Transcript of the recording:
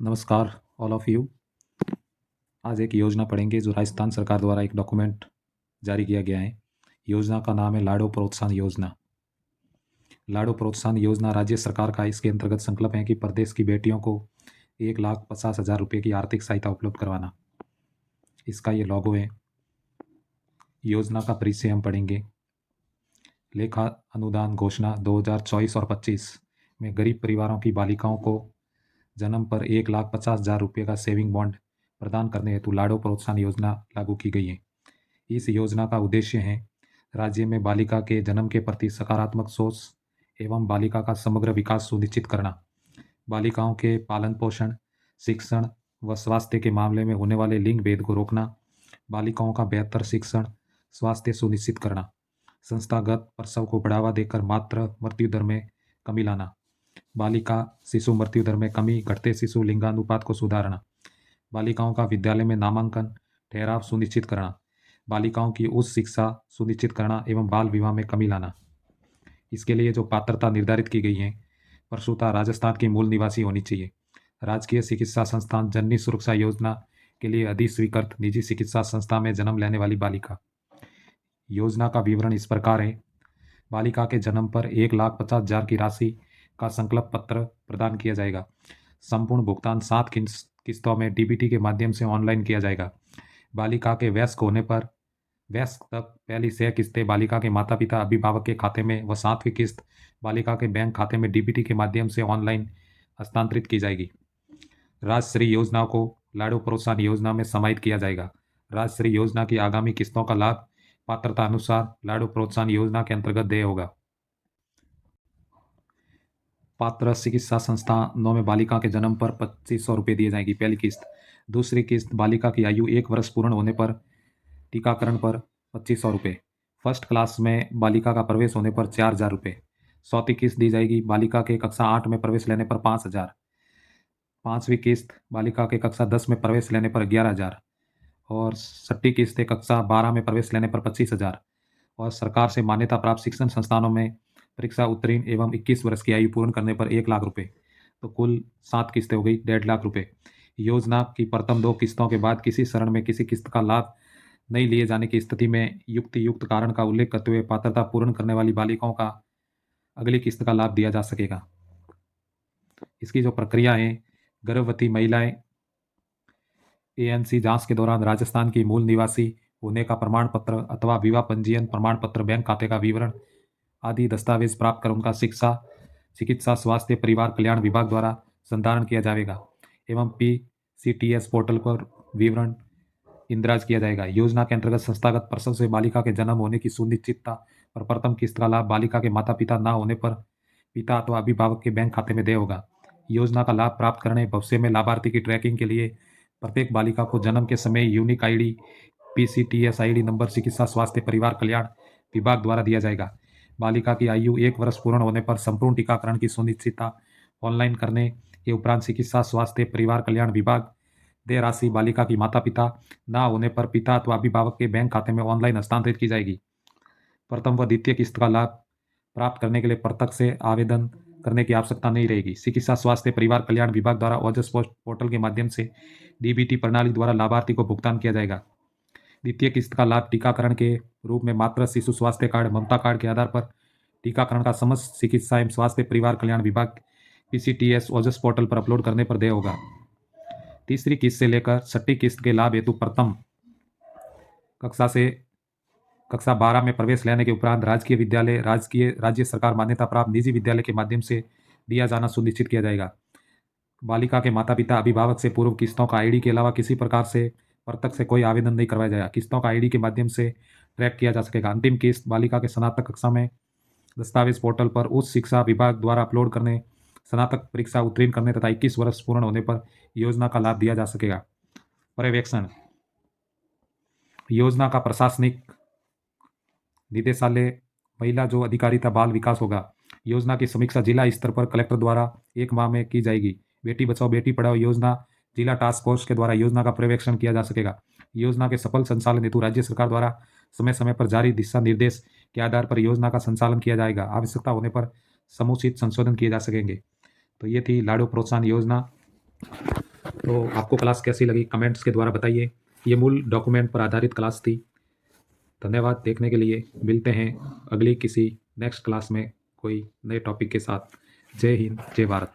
नमस्कार all of you. आज एक योजना पढ़ेंगे जो राजस्थान सरकार द्वारा एक डॉक्यूमेंट जारी किया गया है। योजना का नाम है लाड़ो प्रोत्साहन योजना। लाड़ो प्रोत्साहन योजना राज्य सरकार का इसके अंतर्गत संकल्प है कि प्रदेश की बेटियों को 1,50,000 रुपये की आर्थिक सहायता उपलब्ध करवाना। इसका ये लॉगो है। योजना का परिचय हम पढ़ेंगे। लेखा अनुदान घोषणा 2024 और 25 में गरीब परिवारों की बालिकाओं को जन्म पर 1,50,000 रुपये का सेविंग बॉन्ड प्रदान करने हेतु लाड़ो प्रोत्साहन योजना लागू की गई है। इस योजना का उद्देश्य है राज्य में बालिका के जन्म के प्रति सकारात्मक सोच एवं बालिका का समग्र विकास सुनिश्चित करना, बालिकाओं के पालन पोषण, शिक्षण व स्वास्थ्य के मामले में होने वाले लिंग भेद को रोकना, बालिकाओं का बेहतर शिक्षण स्वास्थ्य सुनिश्चित करना, संस्थागत प्रसव को बढ़ावा देकर मातृ मृत्यु दर में कमी लाना, बालिका शिशु मृत्यु दर में कमी, घटते शिशु लिंगानुपात को सुधारना, बालिकाओं का विद्यालय में नामांकन ठहराव सुनिश्चित करना, बालिकाओं की उच्च शिक्षा सुनिश्चित करना एवं बाल विवाह में कमी लाना। इसके लिए जो पात्रता निर्धारित की गई है, प्रसूता राजस्थान की मूल निवासी होनी चाहिए। राजकीय चिकित्सा संस्थान जननी सुरक्षा योजना के लिए अधिस्वीकृत निजी चिकित्सा संस्था में जन्म लेने वाली बालिका। योजना का विवरण इस प्रकार है। बालिका के जन्म पर 1,50,000 की राशि का संकल्प पत्र प्रदान किया जाएगा। संपूर्ण भुगतान 7 किस्तों में डीबीटी के माध्यम से ऑनलाइन किया जाएगा। बालिका के वयस्क होने पर वयस्क तक पहली 6 किस्तें बालिका के माता पिता अभिभावक के खाते में व 7वीं किस्त बालिका के बैंक खाते में डीबीटी के माध्यम से ऑनलाइन हस्तांतरित की जाएगी। राजश्री योजना को लाड़ो प्रोत्साहन योजना में समाहित किया जाएगा। राजश्री योजना की आगामी किस्तों का लाभ पात्रता अनुसार लाड़ो प्रोत्साहन योजना के अंतर्गत देय होगा। पात्र चिकित्सा संस्थानों में बालिका के जन्म पर 2,500 रुपये दिए जाएगी, पहली किस्त। दूसरी किस्त बालिका की आयु 1 वर्ष पूर्ण होने पर टीकाकरण पर 2,500 रुपये। फर्स्ट क्लास में बालिका का प्रवेश होने पर 4,000 रुपये। चौथी किस्त दी जाएगी बालिका के कक्षा 8 में प्रवेश लेने पर 5,000। पाँचवीं किस्त बालिका के कक्षा 10 में प्रवेश लेने पर 11,000 और छठी किस्त कक्षा 12 में प्रवेश लेने पर 25,000 और सरकार से मान्यता प्राप्त शिक्षण संस्थानों में परीक्षा उत्तीर्ण एवं 21 वर्ष की आयु पूर्ण करने पर 1,00,000 रुपये। तो कुल 7 किस्तें हो गई 1,50,000 रुपये। योजना की प्रथम 2 किस्तों के बाद किसी चरण में किसी किस्त का लाभ नहीं लिए जाने की स्थिति में युक्त कारण का उल्लेख करते हुए पात्रता पूर्ण करने वाली बालिकाओं का अगली किस्त का लाभ दिया जा सकेगा। इसकी जो प्रक्रिया है, गर्भवती महिलाएं एएनसी जांच के दौरान राजस्थान की मूल निवासी होने का प्रमाण पत्र अथवा विवाह पंजीयन प्रमाण पत्र, बैंक खाते का विवरण आदि दस्तावेज प्राप्त कर उनका शिक्षा, चिकित्सा, स्वास्थ्य, परिवार कल्याण विभाग द्वारा संधारण किया जाएगा एवं PCTS पोर्टल पर विवरण इंदराज किया जाएगा। योजना के अंतर्गत संस्थागत प्रसव से बालिका के जन्म होने की सुनिश्चितता पर प्रथम किस्त का लाभ बालिका के माता पिता न होने पर पिता अथवा अभिभावक के बैंक खाते में देय होगा। योजना का लाभ प्राप्त करने भविष्य में लाभार्थी की ट्रैकिंग के लिए प्रत्येक बालिका को जन्म के समय unique ID PCTS ID number चिकित्सा, स्वास्थ्य, परिवार कल्याण विभाग द्वारा दिया जाएगा। बालिका की आयु 1 वर्ष पूर्ण होने पर संपूर्ण टीकाकरण की सुनिश्चितता ऑनलाइन करने के उपरांत चिकित्सा, स्वास्थ्य, परिवार कल्याण विभाग देय राशि बालिका की माता पिता न होने पर पिता अथवा अभिभावक के बैंक खाते में ऑनलाइन हस्तांतरित की जाएगी। प्रथम व द्वितीय किस्त का लाभ प्राप्त करने के लिए प्रत्यक्ष से आवेदन करने की आवश्यकता नहीं रहेगी। चिकित्सा, स्वास्थ्य, परिवार कल्याण विभाग द्वारा ओजस पोर्टल के माध्यम से डीबीटी प्रणाली द्वारा लाभार्थी को भुगतान किया जाएगा। द्वितीय किस्त का लाभ टीकाकरण के रूप में मातृ शिशु स्वास्थ्य कार्ड, ममता कार्ड के आधार पर टीकाकरण का समस्त चिकित्सा एवं स्वास्थ्य परिवार कल्याण विभाग PCTS ओजस पोर्टल पर अपलोड करने पर देय होगा। तीसरी किस्त से लेकर छठी किस्त के लाभ हेतु प्रथम कक्षा से कक्षा 12 में प्रवेश लेने के उपरांत राजकीय विद्यालय, राज्य सरकार मान्यता प्राप्त निजी विद्यालय के माध्यम से दिया जाना सुनिश्चित किया जाएगा। बालिका के माता पिता अभिभावक से पूर्व किस्तों का ID के अलावा किसी प्रकार से प्रत्यक्ष से कोई आवेदन नहीं करवाया जाएगा। किस्तों का ID के माध्यम से ट्रैक किया जा सकेगा। अंतिम किस्त बालिका के स्नातक कक्षा में दस्तावेज पोर्टल पर उच्च शिक्षा विभाग द्वारा अपलोड करने, स्नातक परीक्षा उत्तीर्ण करने तथा 21 वर्ष पूर्ण होने पर योजना का लाभ दिया जा सकेगा। पर्यवेक्षण। योजना का प्रशासनिक निदेशालय महिला जो अधिकारिता बाल विकास होगा। योजना की समीक्षा जिला स्तर पर कलेक्टर द्वारा 1 माह में की जाएगी। बेटी बचाओ बेटी पढ़ाओ योजना जिला टास्क फोर्स के द्वारा योजना का पर्यवेक्षण किया जा सकेगा। योजना के सफल संचालन हेतु राज्य सरकार द्वारा समय समय पर जारी दिशा निर्देश के आधार पर योजना का संचालन किया जाएगा। आवश्यकता होने पर समुचित संशोधन किए जा सकेंगे। तो ये थी लाड़ो प्रोत्साहन योजना। तो आपको क्लास कैसी लगी कमेंट्स के द्वारा बताइए। ये मूल डॉक्यूमेंट पर आधारित क्लास थी। धन्यवाद देखने के लिए। मिलते हैं अगली किसी नेक्स्ट क्लास में कोई नए टॉपिक के साथ। जय हिंद, जय भारत।